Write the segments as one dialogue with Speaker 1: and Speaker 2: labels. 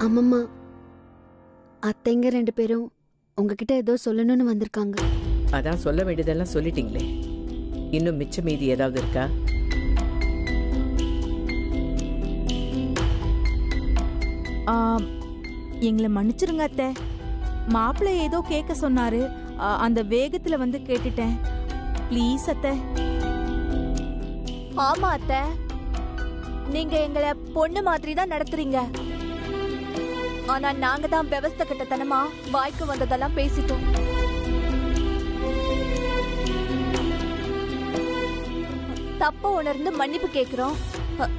Speaker 1: அம்மம்மா, அத்தைங்க 2 பேரும் உங்ககிட்ட ஏதோ சொல்லணும்னு வந்திருக்காங்க.
Speaker 2: அதான் சொல்ல வேண்டியதெல்லாம் சொல்லிட்டீங்களே. இன்னும் மிச்ச மீதி ஏதாவது இருக்கா?
Speaker 3: எங்களை மன்னிச்சிருங்க அத்தை. மாப்பிள்ளை ஏதோ கேட்க சொன்னாரு, அந்த வேகத்துல வந்து கேட்டுட்டேன். ப்ளீஸ் அத்தை.
Speaker 4: ஆமா அத்தை, நீங்க எங்களை பொண்ணு மாதிரி தான் நடத்துறீங்க. ஆனா நாங்க தான் விவஸ்த கட்டத்தனமா வாய்க்கு வந்ததெல்லாம் பேசிட்டோம். தப்ப உணர்ந்து மன்னிப்பு கேக்குறோம்.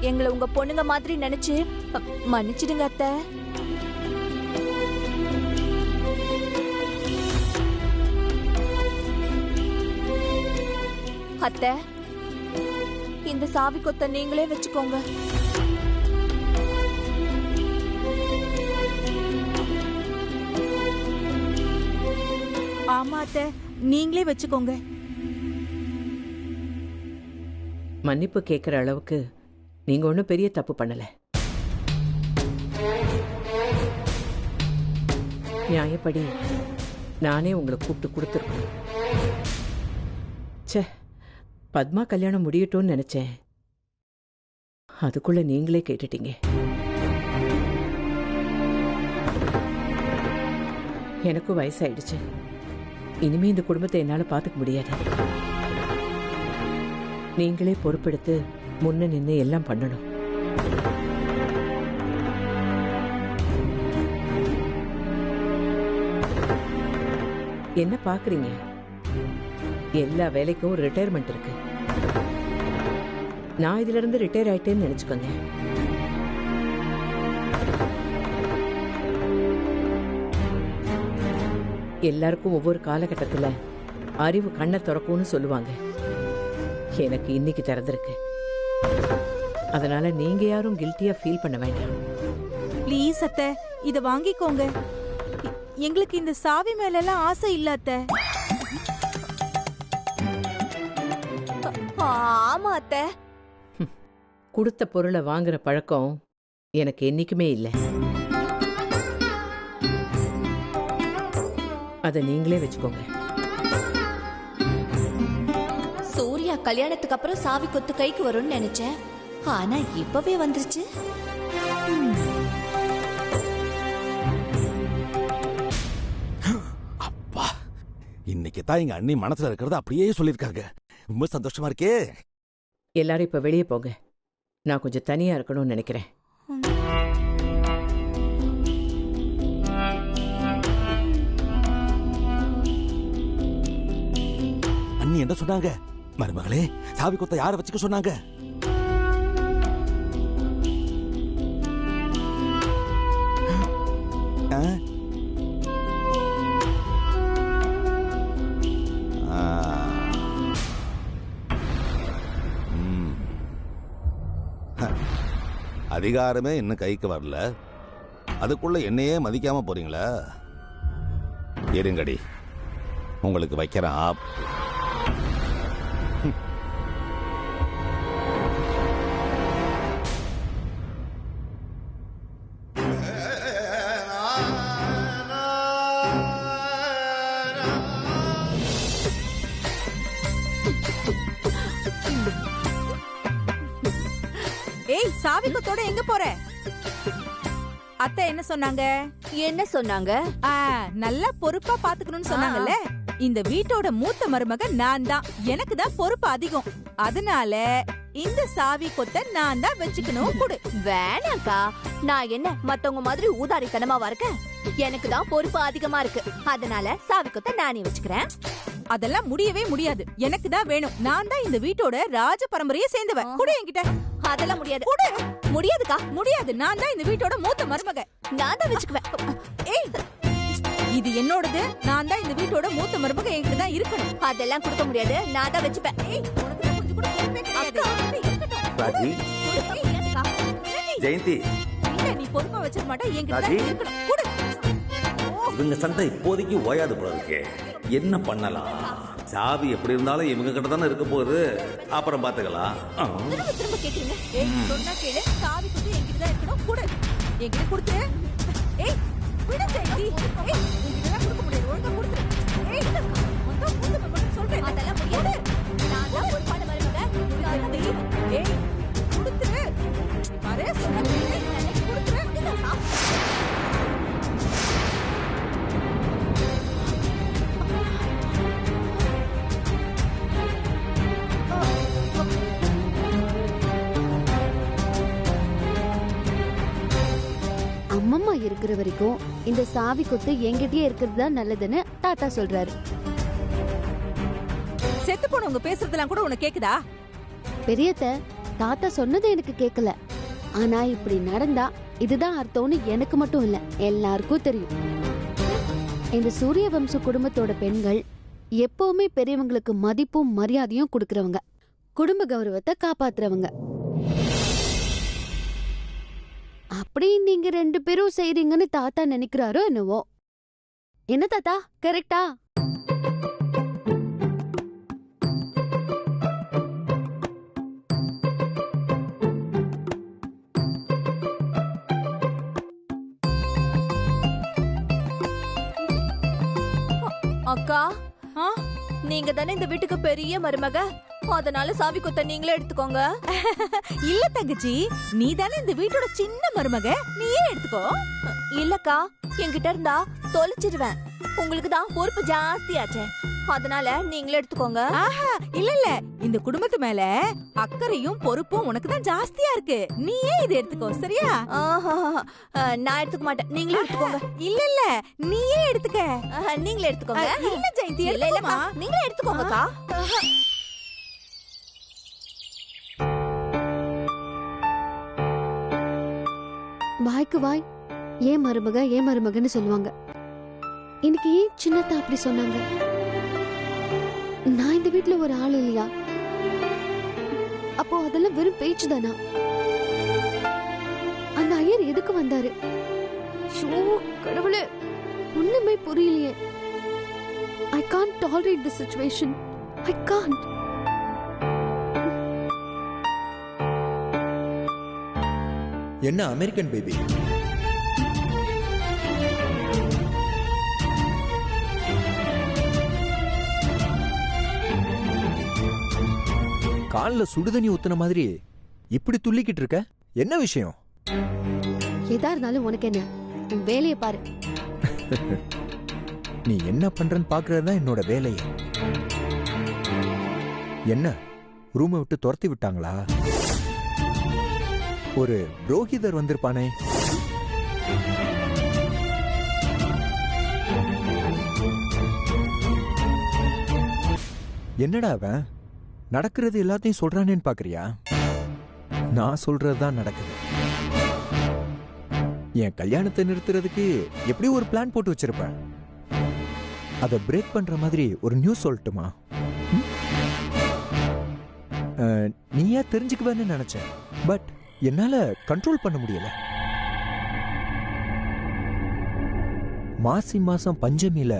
Speaker 4: எங்களை உங்க பொண்ணுங்க மாதிரி நினைச்சு மன்னிச்சிடுங்க அத்தை. அத்தை, இந்த சாவி கொத்த நீங்களே வச்சுக்கோங்க.
Speaker 3: ஆமா அத்தை, நீங்களே வச்சுக்கோங்க.
Speaker 2: மன்னிப்பு கேட்கிற அளவுக்கு நீங்க ஒன்றும் பெரிய தப்பு பண்ணல. நியாயப்படி நானே உங்களை கூப்பிட்டு கொடுத்துருக்கணும். ச்சே, பத்மா கல்யாணம் முடியட்டும்னு நினைச்சேன். அதுக்குள்ள நீங்களே கேட்டுட்டீங்க. எனக்கும் வயசாயிடுச்சு. இனிமே இந்த குடும்பத்தை என்னால பாத்துக்க முடியாது. நீங்களே பொறுப்பெடுத்து முன்ன நின்று எல்லாம் பண்ணணும். என்ன பாக்குறீங்க? எல்லா வேலைக்கும் ஒரு ரிட்டையர்மெண்ட் இருக்கு. நான் இதுல இருந்து ரிட்டையர் ஆயிட்டேன்னு நினைச்சுக்கோங்க. எல்லாருக்கும் ஒவ்வொரு காலகட்டத்துல அறிவு கண்ணை திறக்கும்னு சொல்லுவாங்க. எனக்கு இன்னைக்கு திறந்திருக்கு. அதனால நீங்க யாரும் கில்ட்டியா ஃபீல் பண்ண வேண்டாம்.
Speaker 3: ப்ளீஸ் அத்தை, இத வாங்கிக்கோங்க. எங்களுக்கு இந்த சாவி மேல எல்லாம் ஆசை இல்ல அத்தை.
Speaker 4: ஆமா அத்தை,
Speaker 2: கொடுத்த பொருளை வாங்குற பழக்கம் எனக்கு என்னைக்குமே இல்லை. அதை நீங்களே வச்சுக்கோங்க.
Speaker 4: சூர்யா கல்யாணத்துக்கு அப்புறம் சாவி கொத்து கைக்கு வரும்னு நினைச்சேன். ஆனா இப்பவே வந்துருச்சு.
Speaker 5: அப்பா, இன்னைக்கு தான் எங்க அண்ணி மனசுல இருக்கிறது அப்படியே சொல்லிருக்காங்க. ரொம்ப சந்தோஷமா இருக்கே.
Speaker 2: எல்லாரும் இப்ப வெளியே போங்க. நான் கொஞ்சம் தனியா இருக்கணும்னு நினைக்கிறேன்.
Speaker 5: அண்ணி என்ன சொன்னாங்க? மருமகளே, சாவி கொத்த யார வச்சுக்க சொன்னாங்க? அதிகாரமே இன்னும் கைக்கு வரல, அதுக்குள்ள என்னையே மதிக்காம போறீங்களா? இருங்கடி, உங்களுக்கு வைக்கிறேன் ஆப்.
Speaker 3: ஏய், சாவி கொத்தோட எங்க போற? அத்தை என்ன சொன்னாங்க?
Speaker 4: என்ன சொன்னாங்க?
Speaker 3: நல்லா பொறுப்பா பாத்துக்கணும்னு சொன்னாங்கல்ல. இந்த வீட்டோட மூத்த மருமக நான் தான். எனக்கு தான் பொறுப்பு அதிகம். அதனால இந்த சாவி கொத்த நான் தான் வச்சுக்கணும். கொடு.
Speaker 4: வேணாக்கா, நான் என்ன மத்தவங்க மாதிரி ஊதாரித்தனமாவா இருக்கேன்? எனக்கு தான் பொறுப்பு அதிகமா இருக்கு. அதனால சாவி கொத்த நானே வச்சுக்கிறேன்.
Speaker 3: அதெல்லாம் முடியவே முடியாது. எனக்கு தான் வேணும். நான் தான் இந்த வீட்டோட ராஜ பரம்பரையை சேர்ந்தவ. கொடு என்கிட்ட.
Speaker 4: அதெல்லாம் முடியாது.
Speaker 3: கொடு.
Speaker 4: முடியாதுக்கா.
Speaker 3: முடியாது. நான் தான் இந்த வீட்டோட மூத்த மருமக.
Speaker 4: நான் தான் வச்சுக்குவேன்.
Speaker 3: ஏய், இது என்னோடது. நான் தான் இந்த வீட்டோட மூத்த மருமக. என்கிட்ட தான் இருக்கணும்.
Speaker 4: அதெல்லாம் கொடுக்க முடியாது. நான் தான் வச்சுப்பேன்.
Speaker 3: ஏய், உனக்கு தான் கொஞ்சம் கூட பொறுப்பே கிடையாது.
Speaker 6: ராஜி, ஜெயந்தி,
Speaker 3: இல்ல, நீ பொறுப்பா வச்சிர மாட்டே. என்கிட்ட தான் இருக்கணும். கொடு.
Speaker 6: இவங்க சண்டை இப்போதைக்கு ஓயாது போல இருக்கே. என்ன பண்ணலாம்? சாவி எப்படி இருந்தாலும் இவங்க கிட்ட தானே இருக்க போகுது. அப்புறம் பாத்துக்கலாம்.
Speaker 4: திரும்ப கேக்குறீங்க?
Speaker 3: சொன்னா கேளு. சாவி கொத்து என்கிட்ட தான் இருக்கணும். கொடு. என்கிட்ட கொடுத்து. ஏய் விடு ஜெயந்தி. ஏய் இதெல்லாம் கொடுக்க முடியாது. ஒழுங்கா கொடுத்துரு. ஏய் மொத்தம் மூத்த மட்டும் சொல்றேன்.
Speaker 4: அதெல்லாம் முடியாது. நான் தான் பொறுப்பான மருமக.
Speaker 3: ஜெயந்தி ஏய் கொடுத்துரு. அரே சொன்னேன் கொடுத்துரு.
Speaker 1: அம்மம்மா இருக்கிற வரைக்கும் இந்த சாவி கொத்து என்கிட்டயே இருக்கிறது தான் நல்லதுன்னு தாத்தா சொல்றாரு.
Speaker 3: செத்து போனவங்க பேசுறதெல்லாம் கூட உனக்கு கேக்குதா?
Speaker 1: பெரியத்த தாத்தா சொன்னது எனக்கு கேட்கல. ஆனா இப்படி நடந்தா இதுதான் அர்த்தம்னு எனக்கு மட்டும் இல்ல, எல்லாருக்கும் தெரியும். இந்த சூரிய வம்ச குடும்பத்தோட பெண்கள் எப்பவுமே பெரியவங்களுக்கு மதிப்பும் மரியாதையும் கொடுக்கறவங்க, குடும்ப கௌரவத்தை காப்பாத்துறவங்க. அப்படி நீங்க 2 பேரும் செய்றீங்கன்னு தாத்தா நினைக்கிறாரோ என்னவோ. என்ன தாத்தா, கரெக்டா?
Speaker 4: அக்கா,
Speaker 3: ஆ?
Speaker 4: நீங்க தானே இந்த வீட்டுக்கு பெரிய மருமக, அதனால சாவி கொத்த நீங்களே எடுத்துக்கோங்க.
Speaker 3: இல்ல தங்கச்சி, நீ தானே இந்த வீட்டோட சின்ன மருமக, நீயே எடுத்துக்கோ.
Speaker 4: இல்லக்கா, என்கிட்ட இருந்தா தொலைச்சிடுவேன். உங்களுக்கு தான் பொறுப்பு ஜாஸ்தியாச்சே, அதனால நீங்களே எடுத்துக்கோங்க.
Speaker 3: ஆஹா, இல்ல இல்ல, இந்த குடும்பத்து மேல அக்கறையும் பொறுப்பும் உனக்கு தான் ஜாஸ்தியா இருக்கு. நீயே இது எடுத்துக்கோ, சரியா?
Speaker 4: ஆஹா, நான் எடுத்துக்க மாட்டேன், நீங்களே எடுத்துக்கோங்க.
Speaker 3: இல்ல இல்ல, நீயே எடுத்துக்க.
Speaker 4: நீங்களே எடுத்துக்கோங்க.
Speaker 3: இல்ல ஜெயந்தி,
Speaker 4: இல்ல இல்லக்கா,
Speaker 3: எடுத்துக்கோமா.
Speaker 4: நீங்களே எடுத்துக்கோங்கக்கா.
Speaker 1: வாய்க்கு வாய் ஏன் மருமக ஏன் மருமகன்னு சொல்லுவாங்க. இன்னைக்கு ஏன் சின்னத்தா அப்படி சொன்னாங்க? நான் இந்த வீட்ல ஒரு ஆள் இல்லையா? அப்போ அதெல்லாம் வெறும் பேச்சு தானா? அந்த ஐயர் எதுக்கு வந்தாரு? ஷோ கடவுளே, ஒண்ணுமே புரியலையே. I can't tolerate this situation. I can't.
Speaker 7: என்ன அமெரிக்கன் பேபி? கால்ல சுடுதண்ணி ஊத்துன மாதிரி இப்படி துள்ளிக்கிட்டு இருக்க, என்ன விஷயம்?
Speaker 1: எதா இருந்தாலும் உனக்கு என்ன? உன் வேலையை பாரு.
Speaker 7: நீ என்ன பண்றன்னு பாக்குறதுதான் என்னோட வேலையே. என்ன ரூமை விட்டு துரத்தி விட்டாங்களா? ஒரு புரோகிதர் வந்திருப்பானே. என்னடா அவன் நடக்கிறது எல்லாத்தையும் சொல்றானேன்னு பாக்குறியா? நான் சொல்றதுதான் நடக்குது. என் கல்யாணத்தை நிறுத்துறதுக்கு எப்படி ஒரு பிளான் போட்டு வச்சிருப்பேன். அதை பிரேக் பண்ற மாதிரி ஒரு நியூஸ் சொல்லட்டுமா? நீயா தெரிஞ்சுக்குவேன்னு நினைச்சேன், பட் என்னால கண்ட்ரோல் பண்ண முடியல. மாசி மாசம் பஞ்சமியில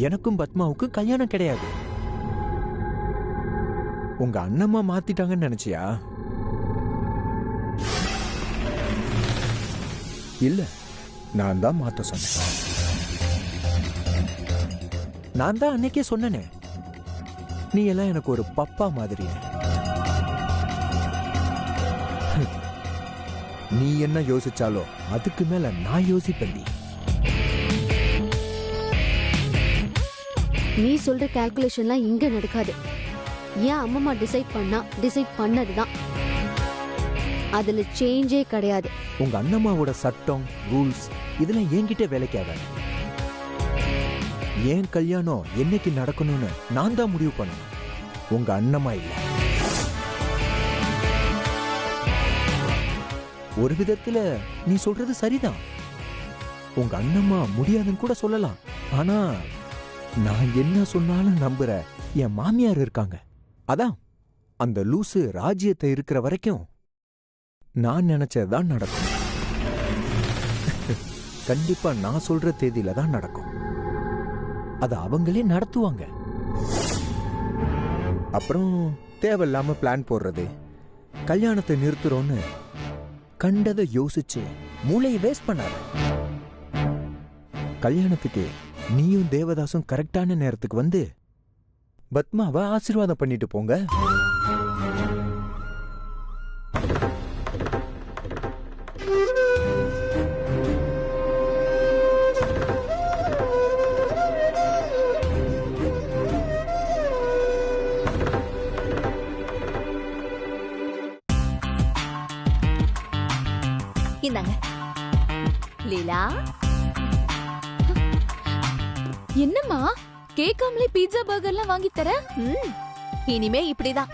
Speaker 7: எனக்கும் பத்மாவுக்கும் கல்யாணம் கிடையாது. உங்க அண்ணம்மா மாத்திட்டாங்கன்னு நினைச்சியா? இல்ல, நான் தான் மாத்த சொன்னேன். நான் தான் அன்னைக்கே சொன்னேனே, நீ எல்லாம் எனக்கு ஒரு பப்பா மாதிரி. நீ என்ன யோசிச்சாலோ அதுக்கு மேல நான் யோசிப்பேன்.
Speaker 1: நீ சொல்ற கால்குலேஷன்லாம் இங்க நடக்காது. ஏன் அம்மம்மா டிசைட் பண்ணதுதான், அதுல சேஞ்சே கிடையாது.
Speaker 7: உங்க அண்ணம்மாவோட சட்டம் ரூல்ஸ் இதெல்லாம் என்கிட்ட வேலைக்காக. ஏன் கல்யாணம் என்னைக்கு நடக்கணும்னு நான் தான் முடிவு பண்ணணும், உங்க அண்ணம்மா இல்ல. ஒரு விதத்துல நீ சொல்றது சரிதான். உங்க அண்ணம்மா முடியாதுன்னு கூட சொல்லலாம். ஆனா நான் என்ன சொன்னாலும் நம்புற என் மாமியார் இருக்காங்க. அதான் அந்த லூசு ராஜ்யத்தை இருக்கிற வரைக்கும் நான் நினைச்சதான் நடக்கும். கண்டிப்பா நான் சொல்ற தேதியில தான் நடக்கும். அத அவங்களே நடத்துவாங்க. அப்புறம் தேவையில்லாம பிளான் போடுறது, கல்யாணத்தை நிறுத்துறோன்னு கண்டதை யோசிச்சு மூளையை வேஸ்ட் பண்ணாத. கல்யாணத்துக்கு நீயும் தேவதாசும் கரெக்டான நேரத்துக்கு வந்து பத்மாவை ஆசீர்வாதம் பண்ணிட்டு போங்க.
Speaker 4: இந்தாங்க லீலா.
Speaker 1: என்னம்மா கேட்காமலே பீட்சா பர்கர்லாம் வாங்கி தர?
Speaker 4: இனிமே இப்படிதான்.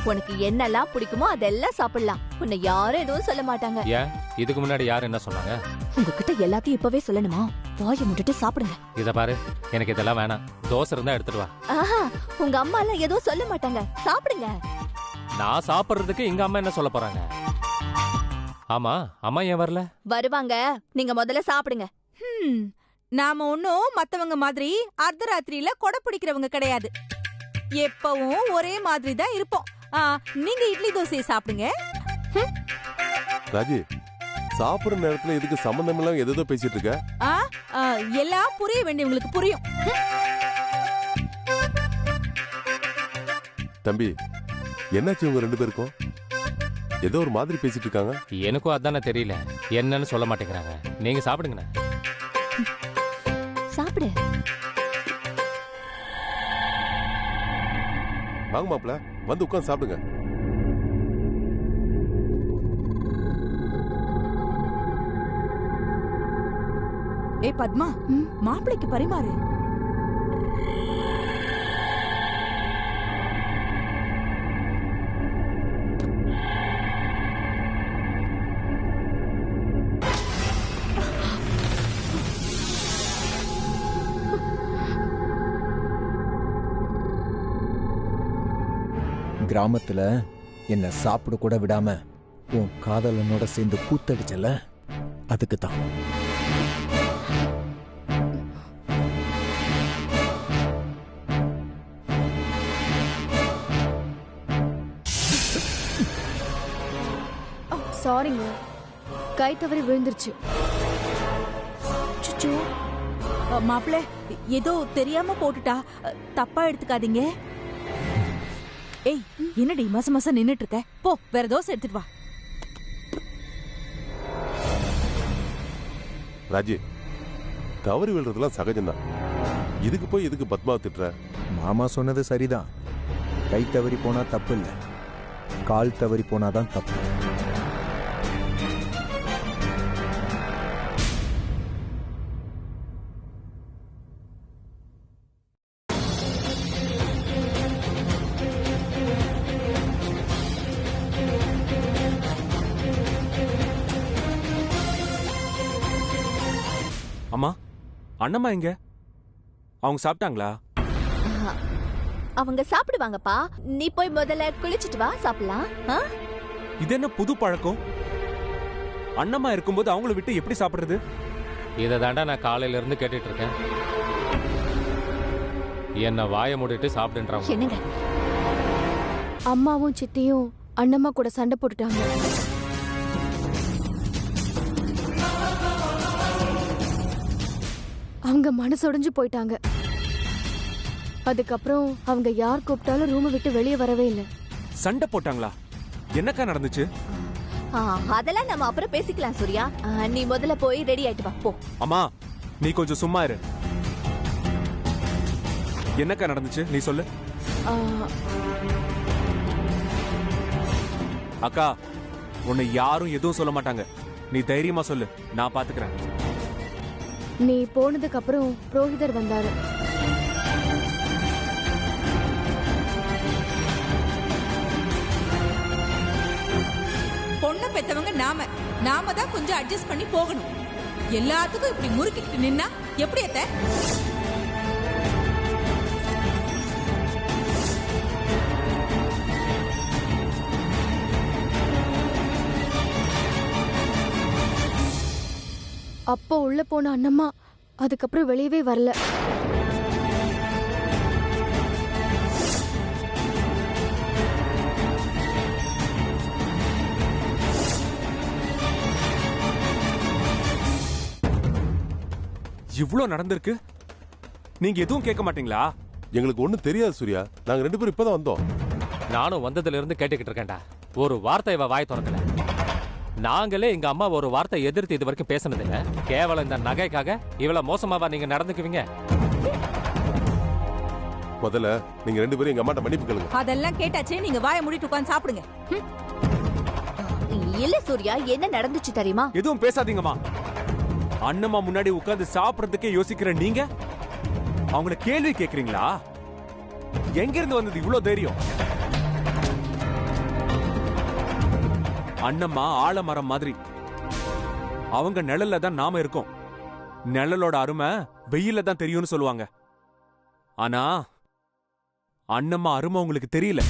Speaker 4: உனக்கு என்னெல்லாம் பிடிக்குமோ அதெல்லாம் சாப்பிடலாம். உன்னை யாரும் எதுவும் சொல்ல மாட்டாங்க.
Speaker 8: ஏன் இதுக்கு முன்னாடி யார் என்ன சொன்னாங்க?
Speaker 4: உங்ககிட்ட எல்லாத்தையும் இப்பவே சொல்லணுமா? வாயை முட்டுட்டு சாப்பிடுங்க.
Speaker 8: இத பாரு, எனக்கு இதெல்லாம் வேணாம். தோசை இருந்தா எடுத்துட்டு வா.
Speaker 4: ஆஹா, உங்க அம்மா எல்லாம் எதுவும் சொல்ல மாட்டாங்க. சாப்பிடுங்க.
Speaker 8: நான் சாப்பிடுறதுக்கு எங்க அம்மா என்ன சொல்ல போறாங்க? ஆமா, அம்மா ஏன் வரல?
Speaker 4: வருவாங்க, நீங்க முதல்ல சாப்பிடுங்க.
Speaker 3: நாம ஒன்னும் மத்தவங்க மாதிரி அர்த்தராத்திரியில கொடை பிடிக்கிறவங்க கிடையாது. எப்பவும் ஒரே மாதிரி தான் இருப்போம். நீங்க இட்லி தோசையை சாப்பிடுங்க.
Speaker 9: ராஜி, சாப்பிடுற நேரத்துல எதுக்கு சம்பந்தம் இல்லாம எதோ பேசிட்டு இருக்க?
Speaker 3: எல்லாம் புரிய வேண்டியவங்களுக்கு புரியும்.
Speaker 9: தம்பி, என்னாச்சு உங்க 2 பேருக்கும்? ஏதோ ஒரு மாதிரி பேசிட்டு இருக்காங்க.
Speaker 8: எனக்கும் அதானே தெரியல, என்னன்னு சொல்ல மாட்டேங்கிறாங்க. நீங்க சாப்பிடுங்க.
Speaker 4: சாப்பிடு.
Speaker 9: வாங்க மாப்ள, வந்து உட்கார்ந்து சாப்பிடுங்க.
Speaker 3: ஏய் பத்மா, மாப்பிளைக்கு பரிமாறு.
Speaker 7: கிராமத்துல என்ன சாப்பிட கூட விடாம உன் காதலனோட சேர்ந்து கூத்தடிச்சல, அதுக்கு தான்.
Speaker 1: சாரிங்க, கை தவறி விழுந்துருச்சு.
Speaker 3: மாப்பிள்ள ஏதோ தெரியாம போட்டுட்டா, தப்பா எடுத்துக்காதீங்க. ஏய், என்னடி மாசம் மாசம் நின்னுட்டு இருக்க? போ, வேற தோசை எடுத்துட்டு வா.
Speaker 9: ராஜி, தவறி விழுறதுலாம் சகஜம்தான். இதுக்கு போய் எதுக்கு பத்மாவை திட்டுற?
Speaker 7: மாமா சொன்னது சரிதான். கை தவறி போனா தப்பு இல்லை, கால் தவறி போனாதான் தப்பு.
Speaker 10: அம்மா, அண்ணம்மா எங்க? அவங்க சாப்பிட்டாங்களா?
Speaker 4: அவங்க சாப்பிடுவாங்கப்பா. நீ போய் முதல்ல குளிச்சிட்டு வா, சாப்பிடலாம்.
Speaker 10: இது என்ன புது பழக்கம்? அண்ணம்மா இருக்கும்போது அவங்கள விட்டு எப்படி சாப்பிடுறது?
Speaker 8: இதை தாண்டா நான் காலையில இருந்து கேட்டுட்டு இருக்கேன். என்ன வாயை மூடிட்டு சாப்பிடுன்றாங்க.
Speaker 4: என்னங்க,
Speaker 1: அம்மாவும் சித்தியும் அண்ணம்மா கூட சண்டை போட்டுட்டாங்க. அவங்க மனசொடைஞ்சு போயிட்டாங்க. அதுக்கப்புறம் அவங்க யார் கூப்பிட்டாலும் ரூமை விட்டு வெளியே வரவே இல்லை.
Speaker 10: சண்டை போட்டாங்களா? என்னக்கா நடந்துச்சு?
Speaker 4: அதெல்லாம் நம்ம அப்புறம் பேசிக்கலாம் சூர்யா. நீ முதல்ல போய் ரெடி ஆயிட்டு வா, போ.
Speaker 10: அம்மா, நீ கொஞ்சம் சும்மா இரு. என்னக்கா நடந்துச்சு, நீ சொல்லு. அக்கா, உன்னை யாரும் எதுவும் சொல்ல மாட்டாங்க. நீ தைரியமா சொல்லு, நான் பாத்துக்கிறேன்.
Speaker 1: நீ போனதுக்கு அப்புறம் புரோகிதர் வந்தாரு.
Speaker 3: பொண்ணு பெத்தவங்க நாம தான் கொஞ்சம் அட்ஜஸ்ட் பண்ணி போகணும். எல்லாத்துக்கும் இப்படி முறுக்கிட்டு நின்னா எப்படி அத்த?
Speaker 1: அப்போ உள்ள போன அண்ணம்மா அதுக்கப்புறம் வெளியவே வரல.
Speaker 10: இவ்ளோ நடந்திருக்கு, நீங்க எதுவும் கேட்க மாட்டீங்களா?
Speaker 9: எங்களுக்கு ஒண்ணும் தெரியாது சூர்யா, நாங்க 2 பேரும் இப்பதான் வந்தோம்.
Speaker 8: நானும் வந்ததுல இருந்து கேட்டுக்கிட்டு இருக்கேன்டா. ஒரு வார்த்தை இவ வாய் திறக்கல. நாங்களே எங்க அம்மா ஒரு வார்த்தை எதிர்த்து இது வரைக்கும் பேசினதில்ல. கேவலம் இந்த நகைக்காக இவ்வளவு மோசமாவா நீங்க நடந்துக்குவீங்க?
Speaker 9: முதல்ல நீங்க 2 பேரும் எங்க அம்மாட்ட மன்னிப்பு கேளுங்க.
Speaker 3: அதெல்லாம் கேட்டாச்சு, நீங்க வாயை மூடிட்டு உட்கார்ந்து சாப்பிடுங்க.
Speaker 4: இல்ல சூர்யா, என்ன நடந்துச்சு தெரியுமா?
Speaker 10: எதுவும் பேசாதீங்கம்மா. அண்ணம்மா முன்னாடி உட்கார்ந்து சாப்பிடுறதுக்கே யோசிக்கிற நீங்க அவங்கள கேள்வி கேக்குறீங்களா? எங்க இருந்து வந்தது இவ்ளோ தைரியம்? அண்ணம்மா ஆலமரம் மாதிரி, அவங்க நிழல்ல தான் நாம இருக்கோம். நிழலோட அருமை வெயில்ல தான் தெரியும்னு சொல்லுவாங்க. ஆனா அண்ணம்மா அருமை உங்களுக்கு தெரியல.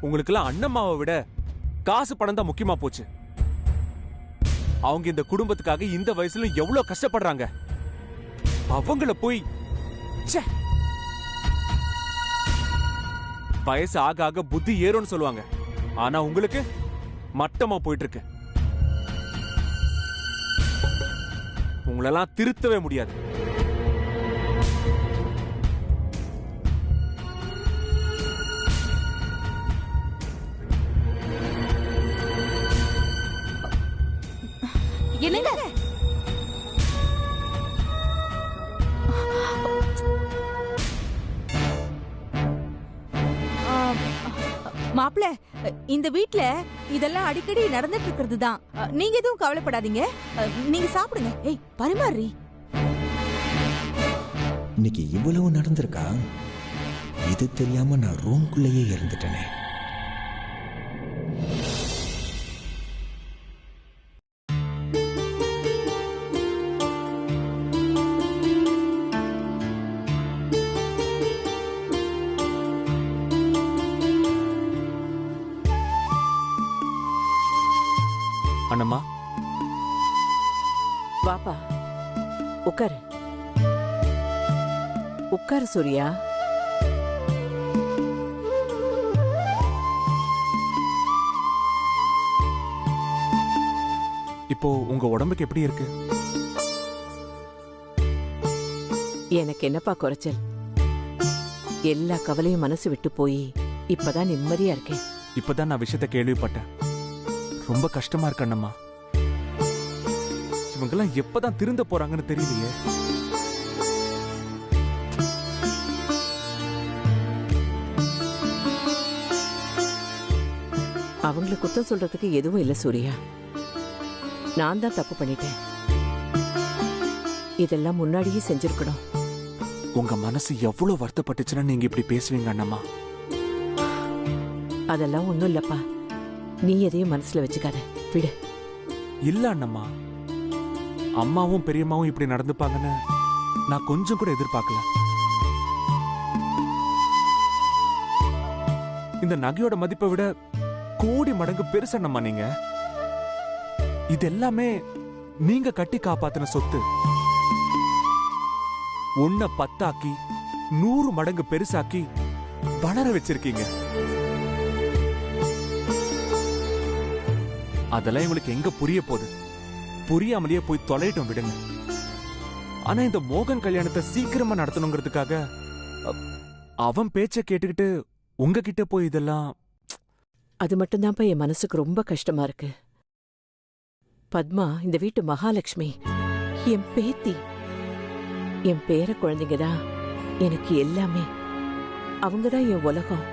Speaker 10: உங்களுக்கெல்லாம் அண்ணம்மாவை விட காசு பணம் தான் முக்கியமா போச்சு. அவங்க இந்த குடும்பத்துக்காக இந்த வயசுல எவ்வளவு கஷ்டப்படுறாங்க. அவங்கள போய் வயசு ஆக ஆக புத்தி ஏறும்னு சொல்லுவாங்க. ஆனா உங்களுக்கு மட்டமா போயிட்டு இருக்கு. உங்களெல்லாம் திருத்தவே முடியாது.
Speaker 3: என்னங்க மாப்ள, இந்த வீட்ல இதெல்லாம் அடிக்கடி நடந்துட்டு இருக்கிறது தான். நீங்க எதுவும் கவலைப்படாதீங்க. நீங்க சாப்பிடுங்க. ஏய் பரிமாறி.
Speaker 7: இன்னைக்கு இவ்வளவு நடந்திருக்கா? இது தெரியாம நான் ரூம்குள்ளேயே இருந்துட்டேனே.
Speaker 10: அண்ணம்மா
Speaker 2: வாப்பா, உட்காரு. உட்காரு சூர்யா.
Speaker 10: இப்போ உங்க உடம்புக்கு எப்படி இருக்கு?
Speaker 2: எனக்கு என்னப்பா குறைச்சல்? எல்லா கவலையும் மனசு விட்டு போய் இப்பதான் நிம்மதியா இருக்கேன்.
Speaker 10: இப்பதான் நான் விஷயத்த கேள்விப்பட்டேன். ரொம்ப கஷ்டமா இருக்கு அண்ணம்மா. இவங்கெல்லாம் எப்பதான் திருந்த போறாங்கன்னு தெரியலையே.
Speaker 2: அவங்கள குத்தம் சொல்றதுக்கு எதுவும் இல்ல சூர்யா. நான் தான் தப்பு பண்ணிட்டேன். இதெல்லாம் முன்னாடியே செஞ்சிருக்கணும்.
Speaker 10: உங்க மனசு எவ்வளவு வருத்தப்பட்டுச்சுன்னா நீங்க இப்படி பேசுவீங்க அண்ணம்மா?
Speaker 2: அதெல்லாம் ஒண்ணும் இல்லப்பா. நீ எதையும் மனசுல வச்சுக்காத, விடு.
Speaker 10: இல்ல அண்ணம்மா, அம்மாவும் பெரியம்மாவும் இப்படி நடந்துப்பாங்கன்னு நான் கொஞ்சம் கூட எதிர்பார்க்கல. இந்த நகையோட மதிப்பை விட கோடி மடங்கு பெருசண்ணம்மா நீங்க. இது எல்லாமே நீங்க கட்டி காப்பாத்தின சொத்து. உன்னை 10 ஆக்கி 100 மடங்கு பெருசாக்கி வளர வச்சிருக்கீங்க. அதெல்லாம் இவங்களுக்கு எங்க புரிய போகுது? புரியாமலேயே போய் தொலைட்டும், விடுங்க. ஆனா இந்த மோகன் கல்யாணத்தை சீக்கிரமா நடத்தணுங்கிறதுக்காக அவன் பேச்ச கேட்டுக்கிட்டு உங்ககிட்ட போய் இதெல்லாம்.
Speaker 2: அது மட்டும்தான்ப்பா என் மனசுக்கு ரொம்ப கஷ்டமா இருக்கு. பத்மா இந்த வீட்டு மகாலட்சுமி, என் பேத்தி, என் பேர குழந்தைங்க தான் எனக்கு எல்லாமே. அவங்கதான் என் உலகம்,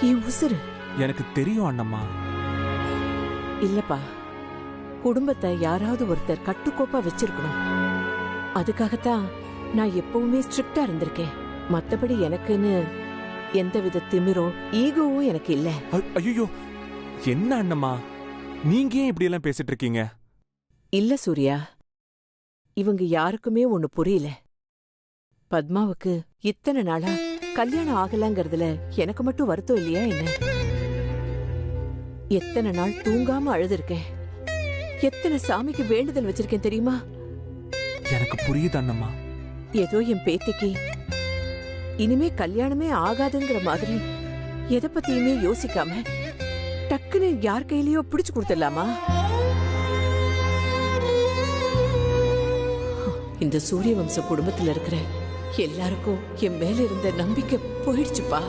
Speaker 2: என் உசுறு.
Speaker 10: எனக்கு தெரியும் அண்ணம்மா.
Speaker 2: இல்லப்பா, குடும்பத்தை யாராவது ஒருத்தர் கட்டுக்கோப்பா வச்சிருக்கணும். அதுக்காகத்தான் நான் எப்பவுமே ஸ்ட்ரிக்டா இருந்திருக்கேன். மத்தபடி எனக்குன்னு எந்தவித திமிரோ ஈகோவும் எனக்கு இல்ல.
Speaker 10: ஐயோ, என்ன அண்ணம்மா நீங்க ஏன் இப்படி எல்லாம் பேசிட்டு இருக்கீங்க?
Speaker 2: இல்ல சூர்யா, இவங்க யாருக்குமே ஒண்ணு புரியல. பத்மாவுக்கு இத்தனை நாளா கல்யாணம் ஆகலங்கிறதுல எனக்கு மட்டும் வருத்தம் இல்லையா என்ன? எத்தனை நாள் தூங்காம அழுதுருக்கேன். எத்தனை சாமிக்கு வேண்டுதல் வச்சிருக்கேன் தெரியுமா?
Speaker 10: எனக்கு புரியுது அண்ணம்மா.
Speaker 2: ஏதோ என் பேத்திக்கு இனிமே கல்யாணமே ஆகாதுங்கிற மாதிரி எதை பத்தியுமே யோசிக்காம டக்குன்னு யார் கையிலயோ பிடிச்சு கொடுத்துடலாமா? இந்த சூரிய வம்ச குடும்பத்துல இருக்கிற எல்லாருக்கும் என் மேல இருந்த நம்பிக்கை போயிடுச்சுப்பா.